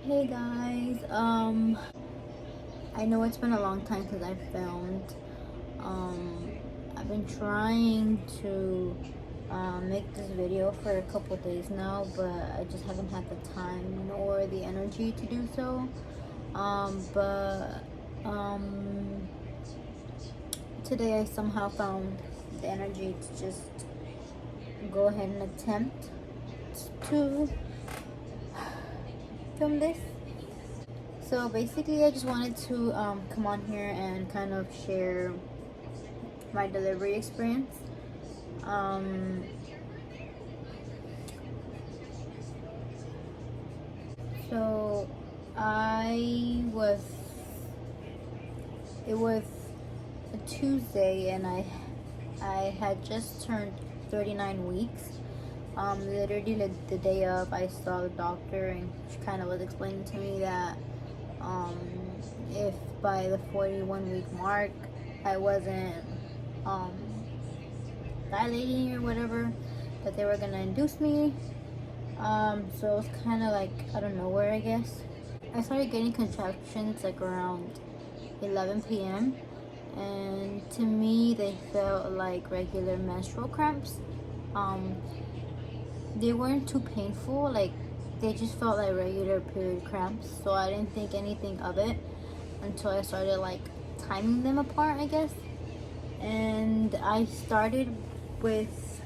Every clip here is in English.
Hey guys, I know it's been a long time since I filmed. Um, I've been trying to make this video for a couple days now, but I just haven't had the time nor the energy to do so. But today I somehow found the energy to just go ahead and attempt to film this. So basically, I just wanted to come on here and kind of share my delivery experience. Um, so it was a Tuesday, and I had just turned 39 weeks. Literally the day of, I saw the doctor, and she kind of was explaining to me that um, if by the 41-week mark I wasn't um, dilating or whatever, that they were gonna induce me. So it was kind of like out of nowhere, I guess. I started getting contractions like around 11 p.m. and to me they felt like regular menstrual cramps. Um, they weren't too painful, like they just felt like regular period cramps. So I didn't think anything of it until I started like timing them apart, I guess. And I started with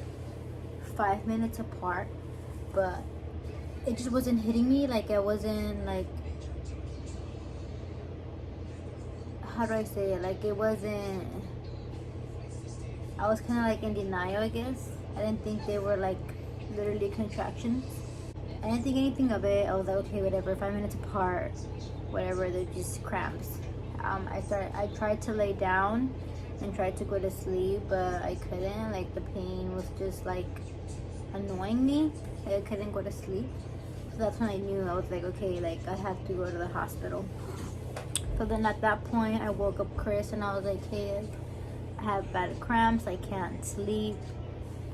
5 minutes apart, but it just wasn't hitting me. Like I wasn't like, how do I say it? Like it wasn't. I was kind of like in denial, I guess. I didn't think they were like literally contractions. I didn't think anything of it. I was like, okay, whatever. 5 minutes apart, whatever. They're just cramps. I tried to lay down and tried to go to sleep, but I couldn't. Like the pain was just like annoying me. Like, I couldn't go to sleep. So that's when I knew. I was like, okay, like I have to go to the hospital. So then at that point, I woke up Chris and I was like, hey, I have bad cramps. I can't sleep.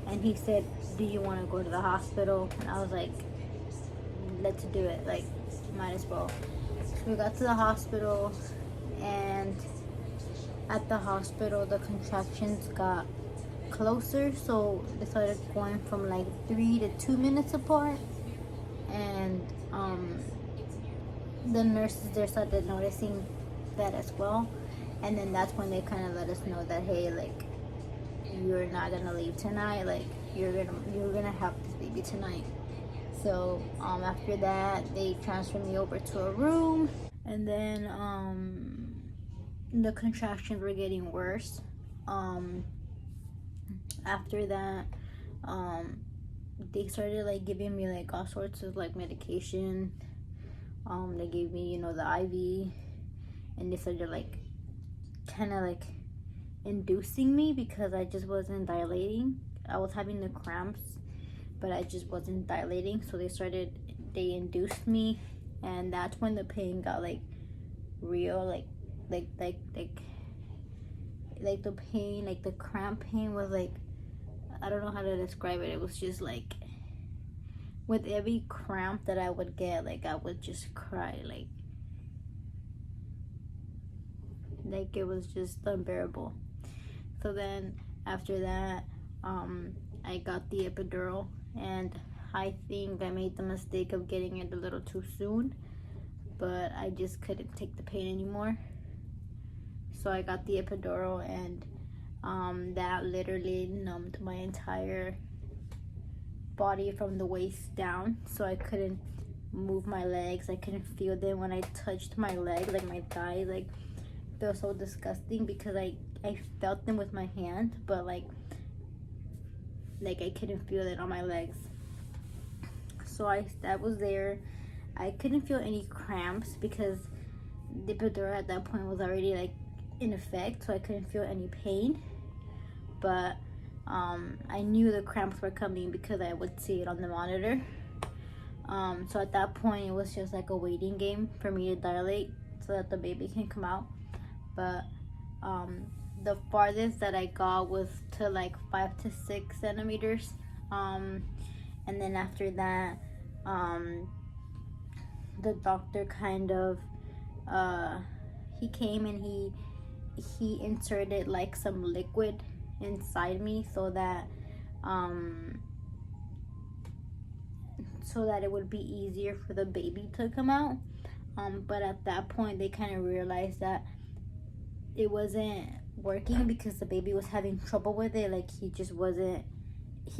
And he said, do you want to go to the hospital? And I was like, let's do it. Like, might as well. So we got to the hospital, and at the hospital, the contractions got closer. So they started going from like 3 to 2 minutes apart. And the nurses there started noticing that as well. And then that's when they kind of let us know that, hey, like, you're not gonna leave tonight. Like, you're gonna have this baby tonight. So after that, they transferred me over to a room, and then the contractions were getting worse. After that, um, they started like giving me like all sorts of like medication. They gave me, the IV, and they started like kind of like inducing me because I just wasn't dilating. I was having the cramps, but I just wasn't dilating. So they induced me, and that's when the pain got like real, like the pain, like the cramp pain was like, I don't know how to describe it. It was just like with every cramp that I would get, like I would just cry, like it was just unbearable. So then after that, I got the epidural, and I think I made the mistake of getting it a little too soon, but I just couldn't take the pain anymore. So I got the epidural, and that literally numbed my entire body from the waist down. So I couldn't move my legs. I couldn't feel them when I touched my legs, like my thighs. Like, they were so disgusting because I felt them with my hand, but like I couldn't feel it on my legs. So that was there. I couldn't feel any cramps because the epidural at that point was already like in effect, so I couldn't feel any pain. But I knew the cramps were coming because I would see it on the monitor. So at that point, it was just like a waiting game for me to dilate so that the baby can come out. But the farthest that I got was to like 5 to 6 centimeters. And then after that, the doctor kind of he came and he inserted like some liquid inside me um so that it would be easier for the baby to come out. But at that point they kind of realized that it wasn't working because the baby was having trouble with it. Like he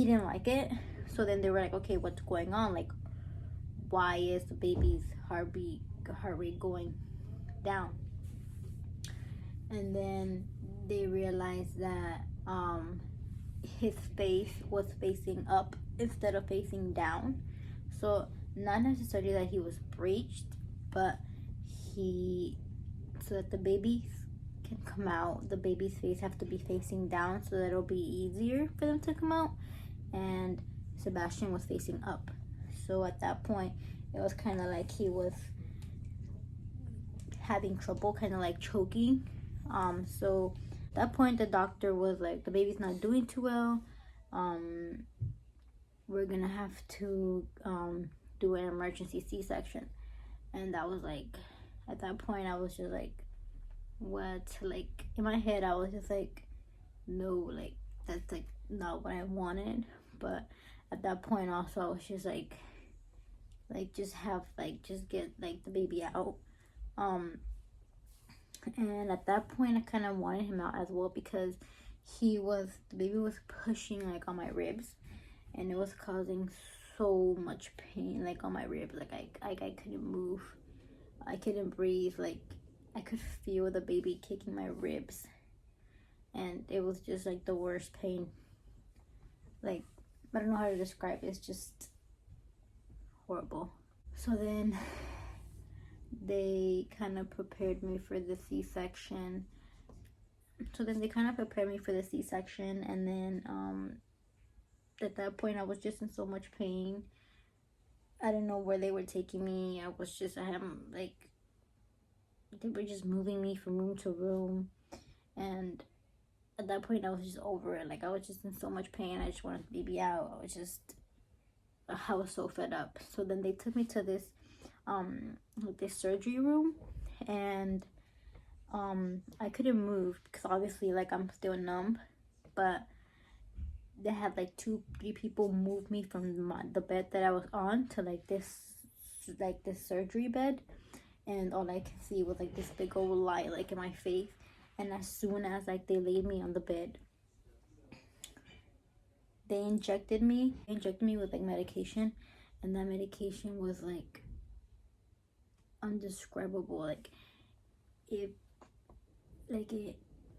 didn't like it. So then they were like, okay, what's going on? Like, why is the baby's heart rate going down? And then they realized that his face was facing up instead of facing down. So not necessarily that he was breached, but so that the babies can come out, the baby's face have to be facing down so that it'll be easier for them to come out. And Sebastian was facing up. So at that point, it was kind of like he was having trouble, kind of like choking. So at that point, the doctor was like, the baby's not doing too well. We're gonna have to do an emergency C-section. And that was like, at that point, I was just like, what? Like, in my head, I was just like, no, like, that's like not what I wanted. But at that point, also, I was just like just get like the baby out. And at that point I kind of wanted him out as well, because the baby was pushing like on my ribs, and it was causing so much pain like on my ribs. Like I couldn't move, I couldn't breathe, like I could feel the baby kicking my ribs, and it was just like the worst pain. Like, I don't know how to describe it. It's just horrible. So then they kind of prepared me for the C-section. And then at that point I was just in so much pain. I didn't know where they were taking me. They were just moving me from room to room, and at that point I was just over it. Like, I was just in so much pain. I just wanted the baby out. I was so fed up. So then they took me to this surgery room, and I couldn't move because obviously, like, I'm still numb, but they had like 2-3 people move me from the bed that I was on to this surgery bed, and all I could see was like this big old light like in my face. And as soon as like they laid me on the bed, they injected me with like medication, and that medication was like undescribable.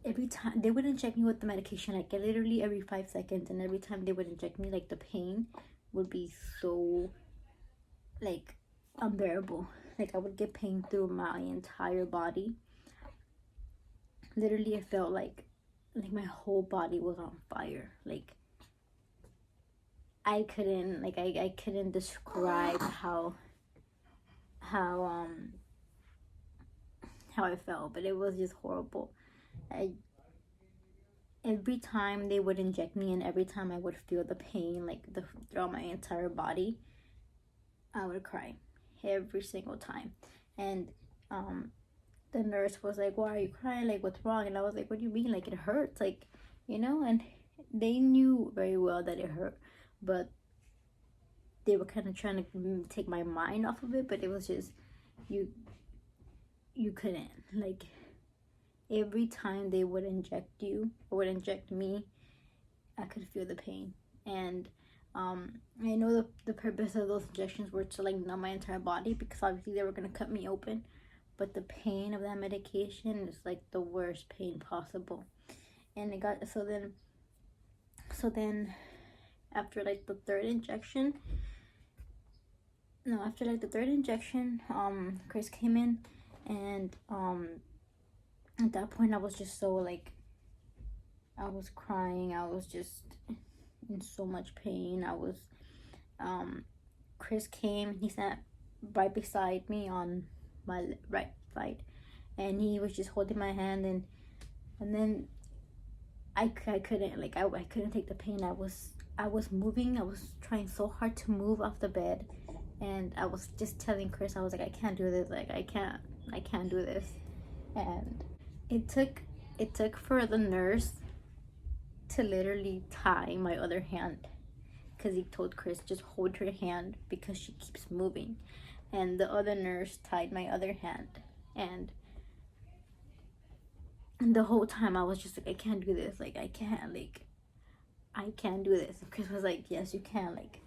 Every time they would inject me with the medication, like literally every 5 seconds, and every time they would inject me, like the pain would be so like unbearable. Like, I would get pain through my entire body. Literally, it felt like my whole body was on fire. Like, I couldn't describe how I felt, but it was just horrible. Every time they would inject me, and every time I would feel the pain throughout my entire body, I would cry every single time. And the nurse was like, why are you crying? Like, what's wrong? And I was like, what do you mean? Like, it hurts, like, and they knew very well that it hurt, but they were kind of trying to take my mind off of it. But it was just, you couldn't, like, every time they would inject me, I could feel the pain. And I know the purpose of those injections were to like numb my entire body, because obviously they were going to cut me open, but the pain of that medication is like the worst pain possible. And it got so then after like the third injection, Chris came in, and at that point I was just so like, I was crying. I was just in so much pain. Chris came, he sat right beside me on my right side, and he was just holding my hand, and then I couldn't, like, I couldn't take the pain. I was moving. I was trying so hard to move off the bed, And I was just telling Chris, I was like, I can't do this. Like, I can't do this. And it took for the nurse to literally tie my other hand, because he told Chris, just hold her hand because she keeps moving. And the other nurse tied my other hand. And the whole time I was just like, I can't do this. Like, I can't do this. And Chris was like, yes, you can. Like,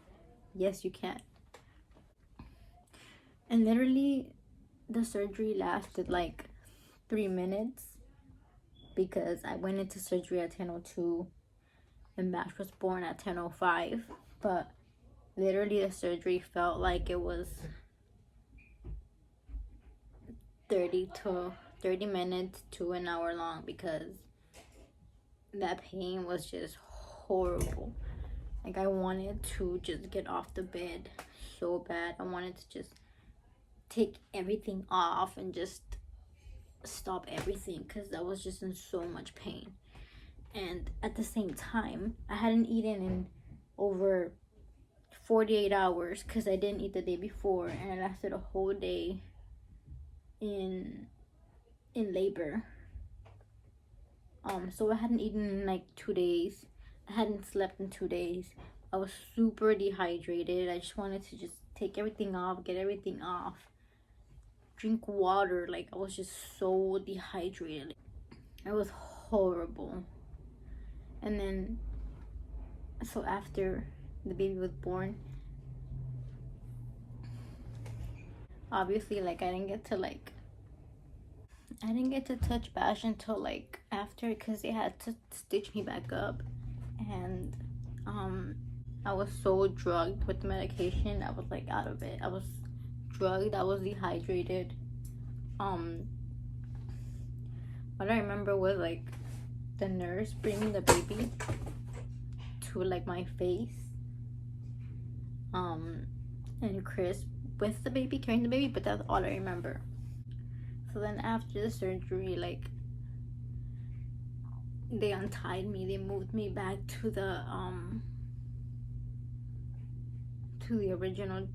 yes, you can. And literally, the surgery lasted like 3 minutes, because I went into surgery at 10:02 and Max was born at 10:05. But literally, the surgery felt like it was 30 minutes to an hour long, because that pain was just horrible. Like, I wanted to just get off the bed so bad. I wanted to just take everything off and just stop everything, because I was just in so much pain. And at the same time, I hadn't eaten in over 48 hours, because I didn't eat the day before, and I lasted a whole day in labor. So I hadn't eaten in like 2 days. I hadn't slept in 2 days. I was super dehydrated. I just wanted to just take everything off, get everything off, drink water. Like, I was just so dehydrated. It was horrible. And then, so after the baby was born, obviously, like, I didn't get to touch Bash until like after, because they had to stitch me back up. And I was so drugged with the medication. I was like out of it. I was drugged. I was dehydrated. What I remember was like the nurse bringing the baby to like my face, and Chris with the baby, carrying the baby, but that's all I remember. So then after the surgery, like, they untied me, they moved me back to the original,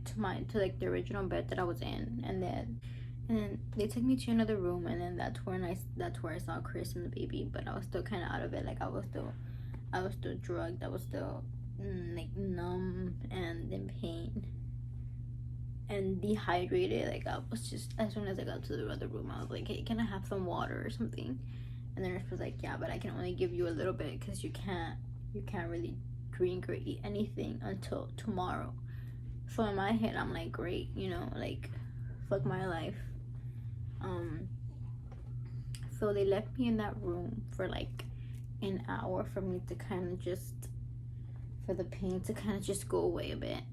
to like the original bed that I was in. And then they took me to another room, and then that's where I saw Chris and the baby. But I was still kind of out of it. Like, I was still drugged. I was still like numb and in pain and dehydrated. Like, I was just, as soon as I got to the other room, I was like, hey, can I have some water or something? And the nurse was like, yeah, but I can only give you a little bit, because you can't really drink or eat anything until tomorrow. So in my head, I'm like, great, like, fuck my life. So they left me in that room for like an hour for me to kind of just, for the pain to kind of just go away a bit.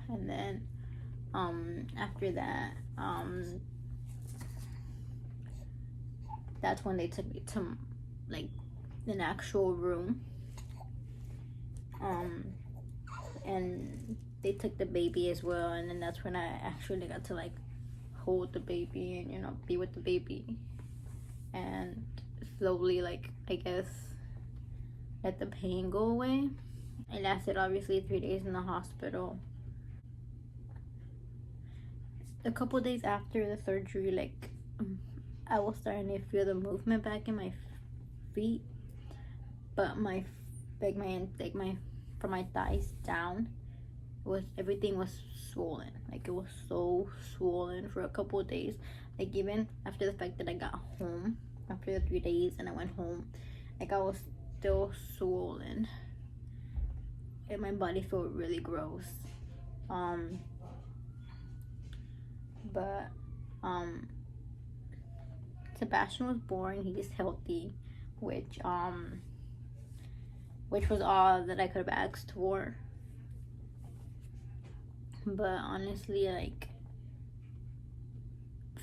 And then after that, that's when they took me to like an actual room, and they took the baby as well. And then that's when I actually got to like hold the baby and be with the baby, and slowly, like, I guess, let the pain go away. It lasted obviously 3 days in the hospital. A couple days after the surgery, like, I was starting to feel the movement back in my feet, but my from my thighs down, everything was swollen. Like, it was so swollen for a couple of days. Like, even after the fact that I got home after the 3 days and I went home, like, I was still swollen, and my body felt really gross. But Sebastian was born. He's healthy, which was all that I could have asked for. But honestly, like,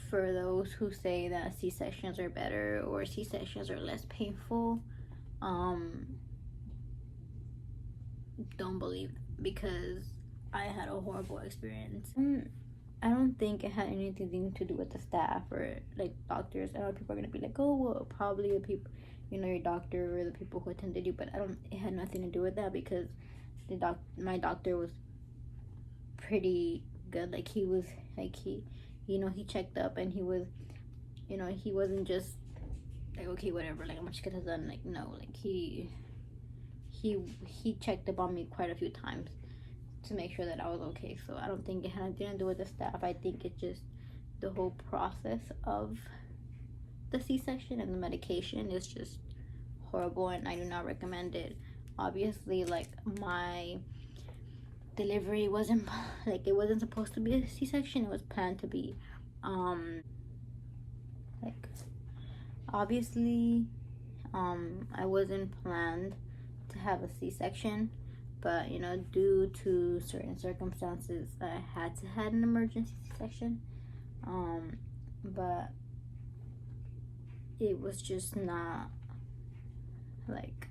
for those who say that C-sections are better or C-sections are less painful, don't believe, because I had a horrible experience. I don't think it had anything to do with the staff or like doctors. I know people are gonna be like, oh, well, probably the people, your doctor or the people who attended you, but it had nothing to do with that, because my doctor was pretty good. Like he was, like he checked up, and he was, he wasn't just like, okay, whatever, like I'm just gonna done. Like, no, like he checked up on me quite a few times to make sure that I was okay. So I don't think it had anything to do with the staff. I think it's just the whole process of the C-section, and the medication is just horrible, and I do not recommend it. Obviously, like, my delivery wasn't like, it wasn't supposed to be a C-section. It was planned to be like, obviously, I wasn't planned to have a C-section, but due to certain circumstances, I had to have an emergency C-section. But it was just not, like,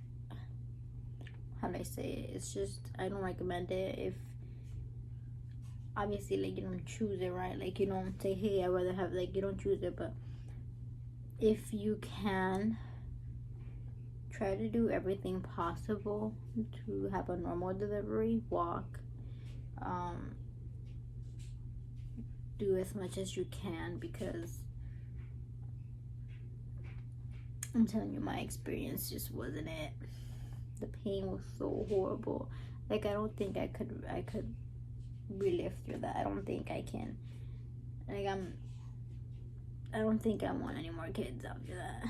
how do I say it? It's just, I don't recommend it. If obviously, like, you don't choose it, right? Like, you don't say, hey, I'd rather have, like, you don't choose it. But if you can, try to do everything possible to have a normal delivery. Walk, do as much as you can, because I'm telling you, my experience just wasn't it. The pain was so horrible. Like, I don't think I could relive through that. I don't think I can. Like, I don't think I want any more kids after that.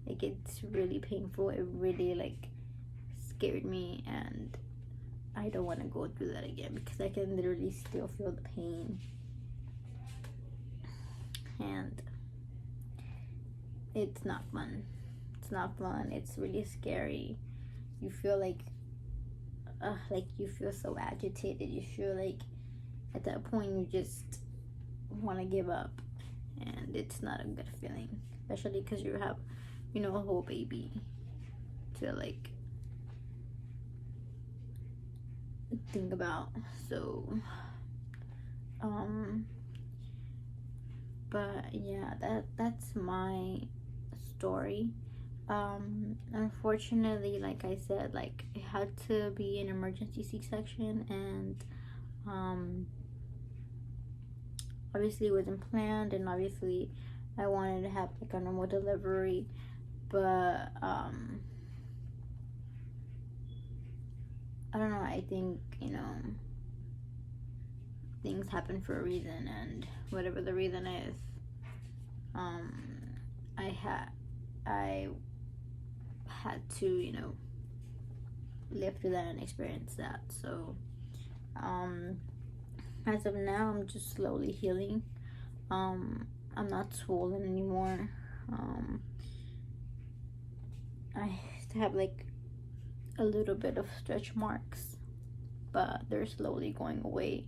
Like, it's really painful. It really, like, scared me, and I don't want to go through that again, because I can literally still feel the pain. And it's not fun. It's not fun. It's really scary. You feel like you feel so agitated. You feel like at that point you just want to give up, and it's not a good feeling, especially because you have, a whole baby to, like, think about. So but yeah, that's my story. Unfortunately, like I said, like, it had to be an emergency C-section, and obviously it wasn't planned, and obviously I wanted to have, like, a normal delivery, but I don't know, I think, things happen for a reason, and whatever the reason is, I had to, live through that and experience that. So as of now, I'm just slowly healing. I'm not swollen anymore. I have, like, a little bit of stretch marks, but they're slowly going away.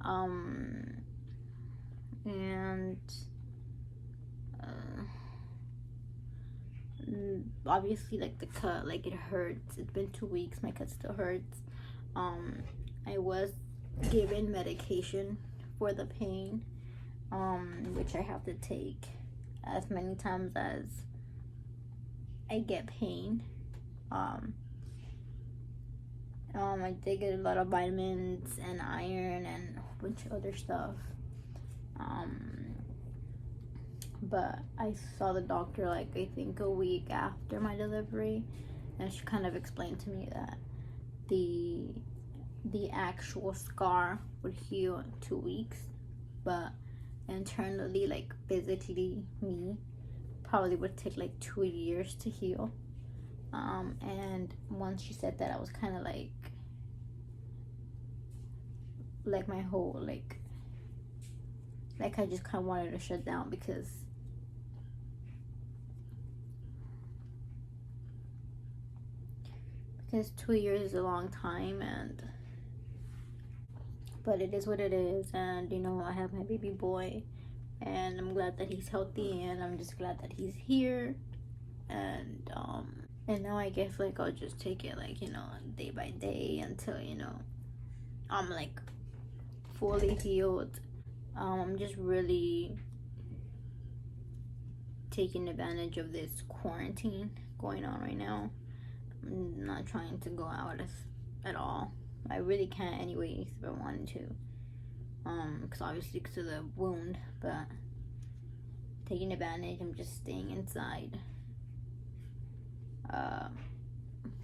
And obviously, like, the cut, like, it hurts. It's been 2 weeks. My cut still hurts. I was given medication for the pain, which I have to take as many times as I get pain. I did get a lot of vitamins and iron and a bunch of other stuff. But I saw the doctor, like, I think a week after my delivery, and she kind of explained to me that the actual scar would heal in 2 weeks, but internally, like, physically, me, probably would take, like, 2 years to heal. And once she said that, I was kind of like my whole, like I just kind of wanted to shut down, because because 2 years is a long time, but it is what it is. And I have my baby boy, and I'm glad that he's healthy, and I'm just glad that he's here. And now I guess, like, I'll just take it, like, day by day until I'm, like, fully healed. I'm just really taking advantage of this quarantine going on right now. I'm not trying to go out at all. I really can't anyways if I wanted to, because obviously because of the wound, but taking advantage, I'm just staying inside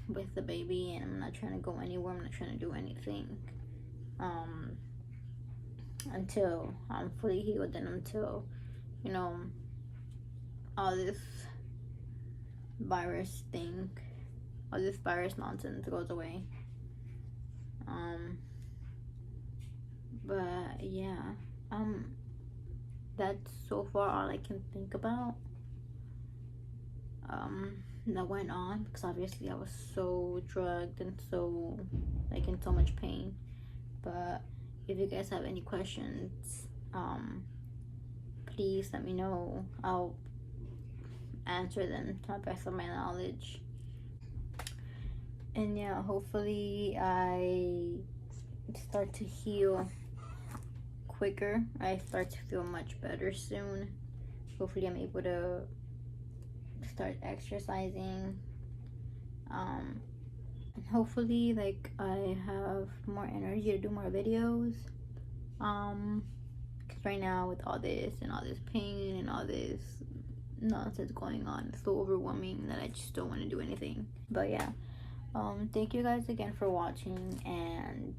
with the baby, and I'm not trying to go anywhere. I'm not trying to do anything until I'm fully healed, and until, you know, all this virus thing, all this virus nonsense goes away. But yeah, that's so far all I can think about that went on, because obviously I was so drugged and so, like, in so much pain. But if you guys have any questions, please let me know. I'll answer them to the best of my knowledge. And yeah, hopefully I start to heal quicker. I start to feel much better soon. Hopefully I'm able to start exercising, and hopefully, like, I have more energy to do more videos, because right now with all this and all this pain and all this nonsense going on, it's so overwhelming that I just don't want to do anything. But yeah, thank you guys again for watching, and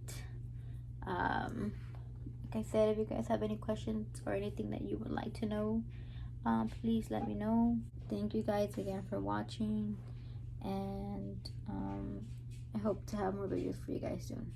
like I said, if you guys have any questions or anything that you would like to know, please let me know. Thank you guys again for watching, and I hope to have more videos for you guys soon.